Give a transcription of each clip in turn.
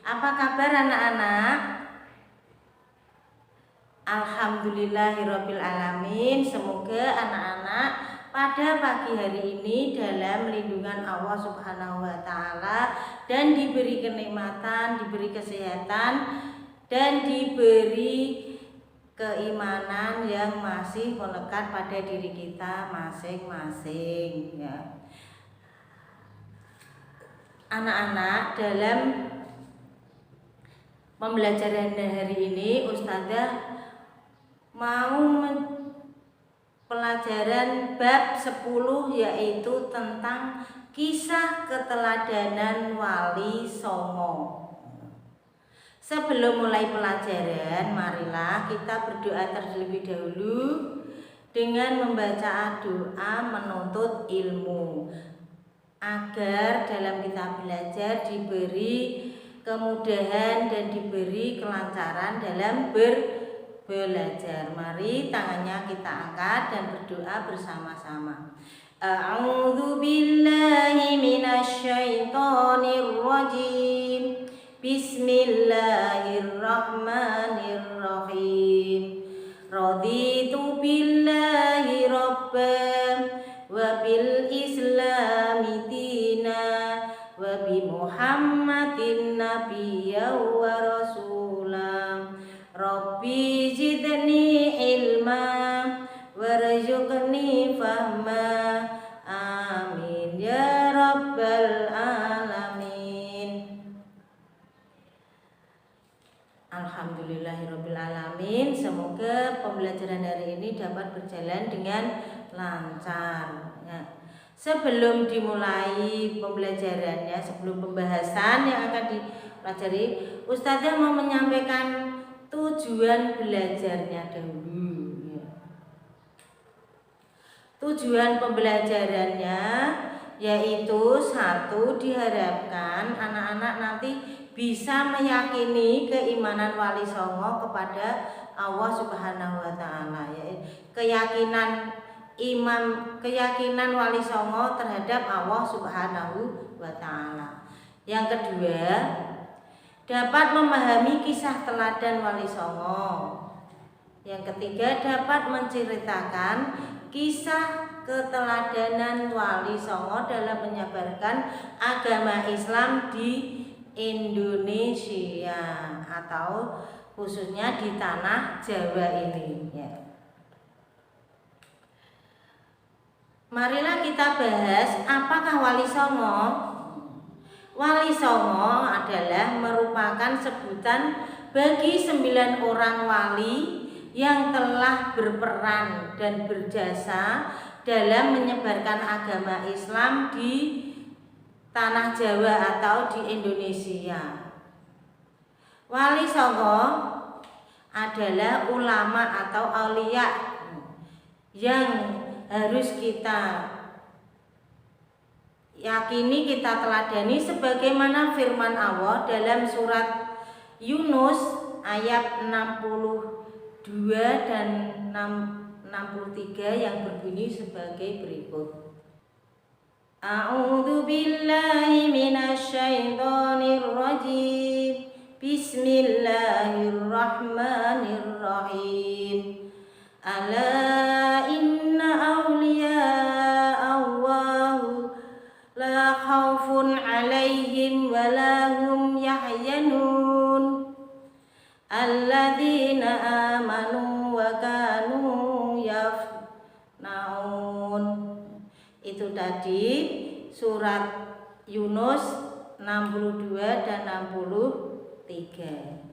Apa kabar anak-anak? Alhamdulillahirabbil alamin. Semoga anak-anak pada pagi hari ini dalam lindungan Allah Subhanahu wa taala dan diberi kenikmatan, diberi kesehatan dan diberi keimanan yang masih melekat pada diri kita masing-masing ya. Anak-anak, dalam pembelajaran hari ini Ustazah mau pelajaran bab 10 yaitu tentang kisah keteladanan Wali Songo. Sebelum mulai pelajaran, marilah kita berdoa terlebih dahulu dengan membaca doa menuntut ilmu, agar dalam kita belajar diberi kemudahan dan diberi kelancaran dalam belajar. Mari tangannya kita angkat dan berdoa bersama-sama. A'udzu billahi minasyaitonir rajim. Bismillahirrahmanirrahim. Raditu billahi rabban wa bil islami dina wa bi muhammadin nabiyya wa rasulam. Rabbi zidni ilma warzuqni fahma. Amin ya rabbal alamin. Alhamdulillahirabbil alamin. Semoga pembelajaran hari ini dapat berjalan dengan lancar ya. Sebelum dimulai pembelajarannya, sebelum pembahasan yang akan dipelajari, Ustazah mau menyampaikan tujuan belajarnya dahulu ya. Tujuan pembelajarannya yaitu satu, diharapkan anak-anak nanti bisa meyakini keimanan Wali Songo kepada Allah Subhanahu wa taala ya. Keyakinan Wali Songo terhadap Allah Subhanahu wa taala. Yang kedua, dapat memahami kisah teladan Wali Songo. Yang ketiga, dapat menceritakan kisah keteladanan Wali Songo dalam menyebarkan agama Islam di Indonesia atau khususnya di tanah Jawa ini ya. Marilah kita bahas apakah Wali Songo. Wali Songo adalah merupakan sebutan bagi 9 orang wali yang telah berperan dan berjasa dalam menyebarkan agama Islam di tanah Jawa atau di Indonesia. Wali Songo adalah ulama atau aulia yang harus kita yakini, kita teladani sebagaimana firman Allah dalam surat Yunus ayat 62 dan 63 yang berbunyi sebagai berikut. A'udzu billahi minasyaitonir rajim. Bismillahirrahmanirrahim. Ala inna awliya Allahu la khaufun alaihim wa la hum yahzanun. Alladzina amanu wa kanu yafnaun. Itu tadi surat Yunus 62 dan 63.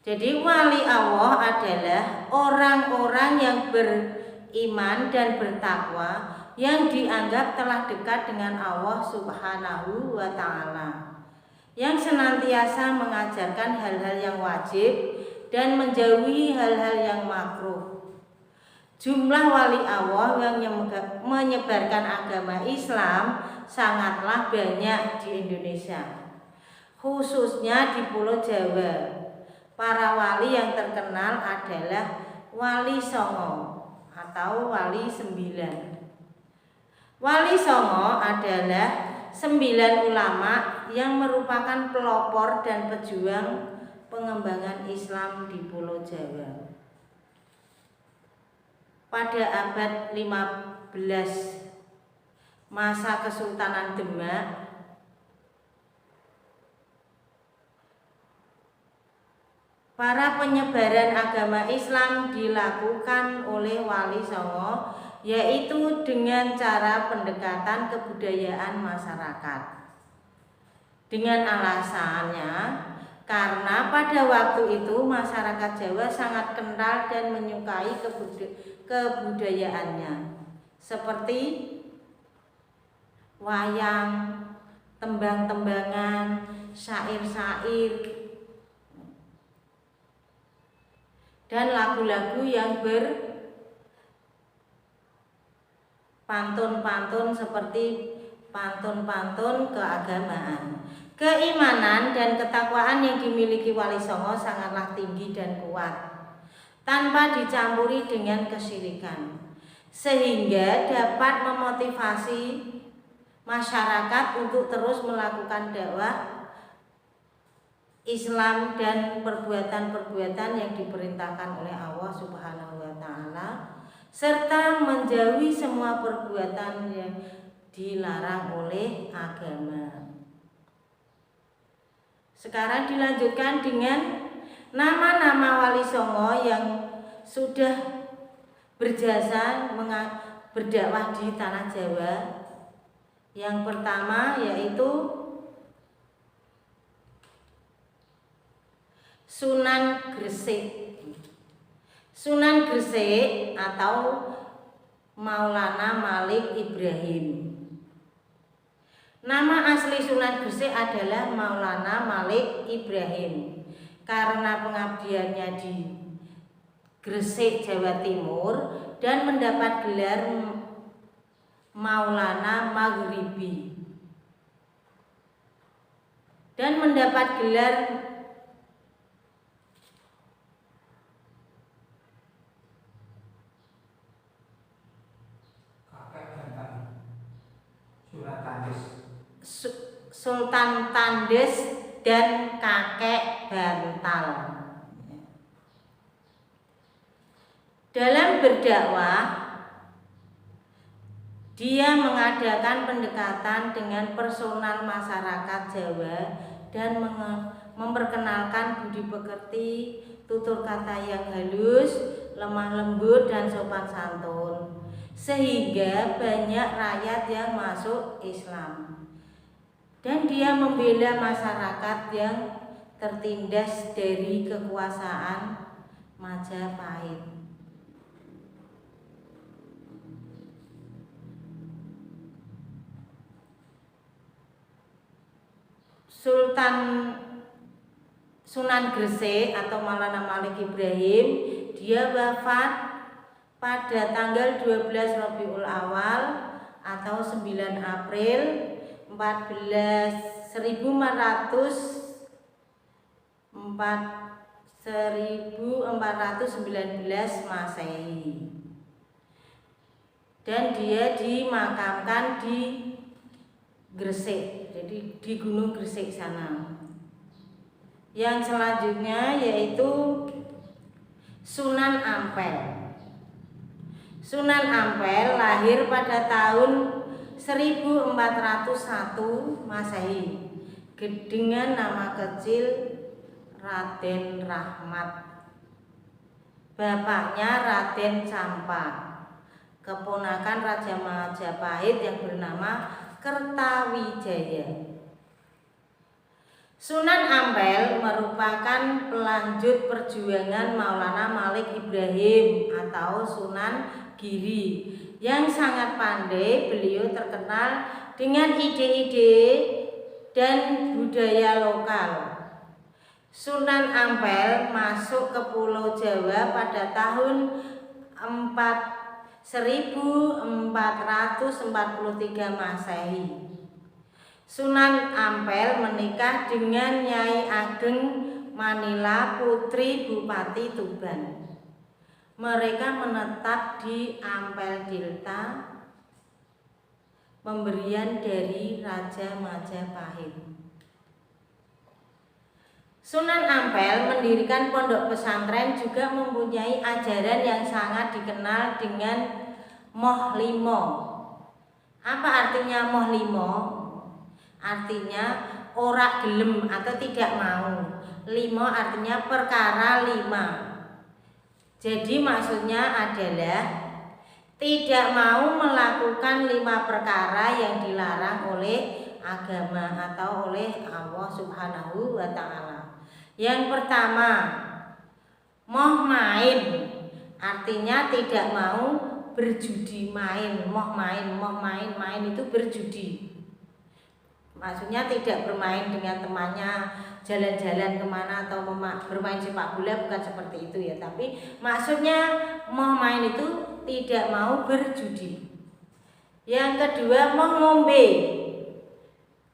Jadi wali Allah adalah orang-orang yang beriman dan bertakwa yang dianggap telah dekat dengan Allah Subhanahu wa taala, yang senantiasa mengajarkan hal-hal yang wajib dan menjauhi hal-hal yang makruh. Jumlah wali Allah yang menyebarkan agama Islam sangatlah banyak di Indonesia, khususnya di Pulau Jawa. Para wali yang terkenal adalah Wali Songo atau Wali 9. Wali Songo adalah 9 ulama yang merupakan pelopor dan pejuang pengembangan Islam di Pulau Jawa. Pada abad 15 masa Kesultanan Demak, para penyebaran agama Islam dilakukan oleh Wali Songo, yaitu dengan cara pendekatan kebudayaan masyarakat. Dengan alasannya, karena pada waktu itu masyarakat Jawa sangat kental dan menyukai kebudayaannya, seperti wayang, tembang-tembangan, syair-syair, dan lagu-lagu yang berpantun-pantun seperti pantun-pantun keagamaan. Keimanan dan ketakwaan yang dimiliki Wali Songo sangatlah tinggi dan kuat, tanpa dicampuri dengan kesyirikan, sehingga dapat memotivasi masyarakat untuk terus melakukan dakwah Islam dan perbuatan-perbuatan yang diperintahkan oleh Allah Subhanahu wa Ta'ala, serta menjauhi semua perbuatan yang dilarang oleh agama. Sekarang dilanjutkan dengan nama-nama Wali Songo yang sudah berjasa berdakwah di tanah Jawa. Yang pertama yaitu Sunan Gresik. Sunan Gresik atau Maulana Malik Ibrahim. Nama asli Sunan Gresik adalah Maulana Malik Ibrahim karena pengabdiannya di Gresik, Jawa Timur, dan mendapat gelar Maulana Maghribi dan mendapat gelar Sultan Tandes dan Kakek Bantal. Dalam berdakwah, dia mengadakan pendekatan dengan personal masyarakat Jawa dan memperkenalkan budi pekerti, tutur kata yang halus, lemah lembut, dan sopan santun, sehingga banyak rakyat yang masuk Islam. Dan dia membela masyarakat yang tertindas dari kekuasaan Majapahit. Sunan Gresik atau Maulana Malik Ibrahim, dia wafat pada tanggal 12 Rabiul Awal atau 9 April 1419 Masehi, dan dia dimakamkan di Gresik, jadi di Gunung Gresik sana. Yang selanjutnya yaitu Sunan Ampel. Sunan Ampel lahir pada tahun 1401 Masehi dengan nama kecil Raden Rahmat. Bapaknya Raden Campa, keponakan Raja Majapahit yang bernama Kertawijaya. Sunan Ampel merupakan pelanjut perjuangan Maulana Malik Ibrahim atau Sunan Giri yang sangat pandai. Beliau terkenal dengan ide-ide dan budaya lokal. Sunan Ampel masuk ke Pulau Jawa pada tahun 1443 Masehi. Sunan Ampel menikah dengan Nyai Ageng Manila, putri Bupati Tuban. Mereka menetap di Ampel Delta pemberian dari Raja Majapahit. Sunan Ampel mendirikan pondok pesantren juga mempunyai ajaran yang sangat dikenal dengan Moh Limo. Apa artinya Moh Limo? Artinya ora gelem atau tidak mau. Limo artinya perkara 5. Jadi maksudnya adalah tidak mau melakukan 5 perkara yang dilarang oleh agama atau oleh Allah Subhanahu wa Ta'ala. Yang pertama, moh main, artinya tidak mau berjudi main. Main itu berjudi. Maksudnya tidak bermain dengan temannya, jalan-jalan kemana atau bermain sepak bola, bukan seperti itu ya. Tapi maksudnya moh main itu tidak mau berjudi. Yang kedua, moh ngombe,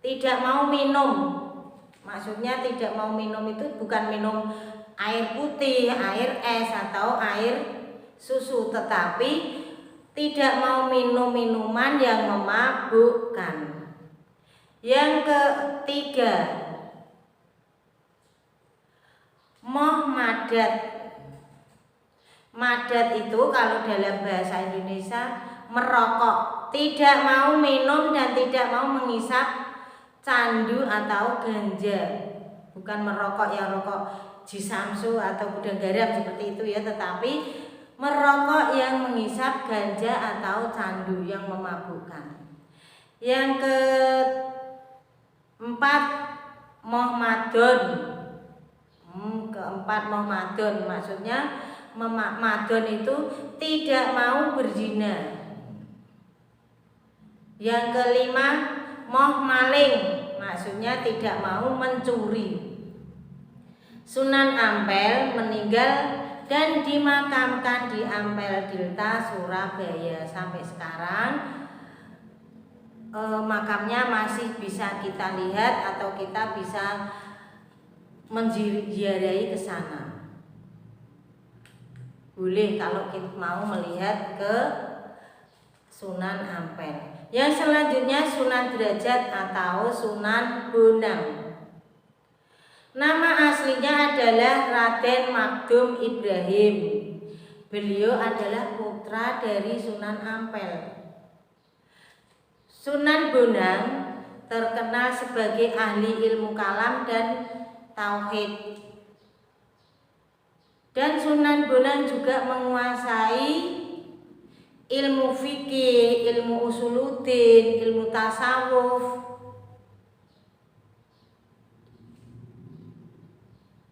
tidak mau minum. Maksudnya tidak mau minum itu bukan minum air putih, air es atau air susu, tetapi tidak mau minum minuman yang memabukkan. Yang ketiga, moh madat. Madat itu kalau dalam bahasa Indonesia merokok, tidak mau minum dan tidak mau menghisap candu atau ganja. Bukan merokok yang rokok jisamsu atau gudang garam seperti itu ya, tetapi merokok yang menghisap ganja atau candu yang memabukkan. Yang keempat, moh madon. Keempat, moh madon, maksudnya madon itu tidak mau berzina. Yang kelima, moh maling, maksudnya tidak mau mencuri. Sunan Ampel meninggal dan dimakamkan di Ampel Delta, Surabaya. Sampai sekarang makamnya masih bisa kita lihat atau kita bisa menziarahi ke sana. Boleh kalau kita mau melihat ke Sunan Ampel. Yang selanjutnya Sunan Derajat atau Sunan Bonang. Nama aslinya adalah Raden Magdum Ibrahim. Beliau adalah putra dari Sunan Ampel. Sunan Bonang terkenal sebagai ahli ilmu kalam dan tauhid. Dan Sunan Bonang juga menguasai ilmu fikih, ilmu usuluddin, ilmu tasawuf,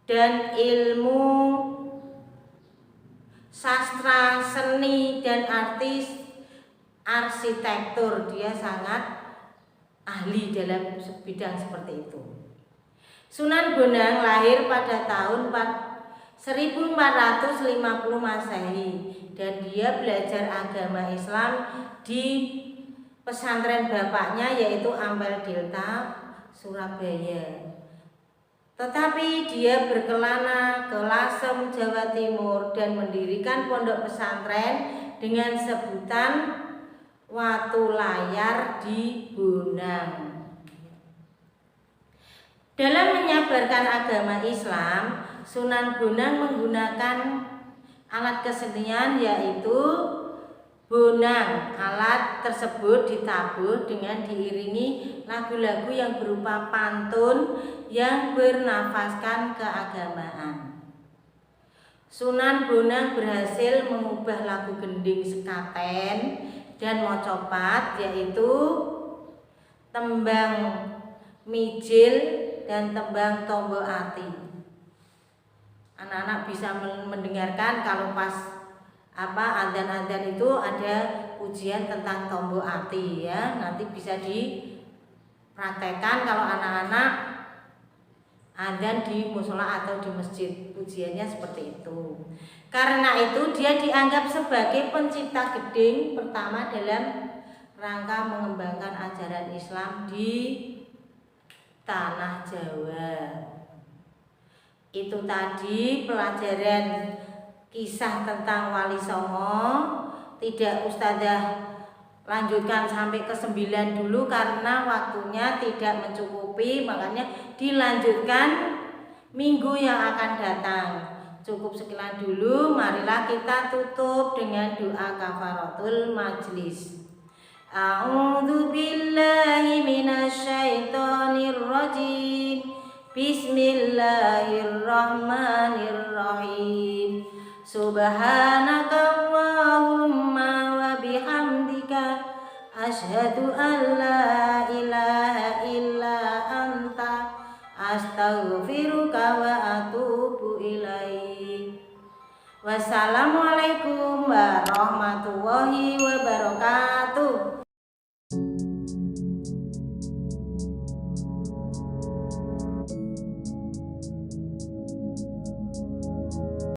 dan ilmu sastra, seni, dan arsitektur. Dia sangat ahli dalam bidang seperti itu. Sunan Bonang lahir pada tahun 1450 Masehi dan dia belajar agama Islam di pesantren bapaknya yaitu Ampel Delta, Surabaya. Tetapi dia berkelana ke Lasem, Jawa Timur dan mendirikan pondok pesantren dengan sebutan Watu Layar di Bonang. Dalam menyebarkan agama Islam, Sunan Bonang menggunakan alat kesenian yaitu bonang. Alat tersebut ditabuh dengan diiringi lagu-lagu yang berupa pantun yang bernafaskan keagamaan. Sunan Bonang berhasil mengubah lagu gending sekaten dan mocopat yaitu tembang mijil dan tembang tombo ati. Anak-anak bisa mendengarkan kalau pas adzan-adzan itu ada ujian tentang tombo ati ya. Nanti bisa dipraktekkan kalau anak-anak adzan di musola atau di masjid. Ujiannya seperti itu. Karena itu dia dianggap sebagai pencipta gending pertama dalam rangka mengembangkan ajaran Islam di tanah Jawa. Itu tadi pelajaran kisah tentang Wali Songo. Tidak Ustazah lanjutkan sampai ke 9 dulu karena waktunya tidak mencukupi, makanya dilanjutkan minggu yang akan datang. Cukup sekian dulu, marilah kita tutup dengan doa kafaratul majlis. A'udzu billahi minasyaitonir rajim. Bismillahirrahmanirrahim. Subhanakallahumma wa bihamdika asyhadu an la ilaha illa anta astaghfiruka wa atubu ilaik. Wassalamualaikum warahmatullahi wabarakatuh.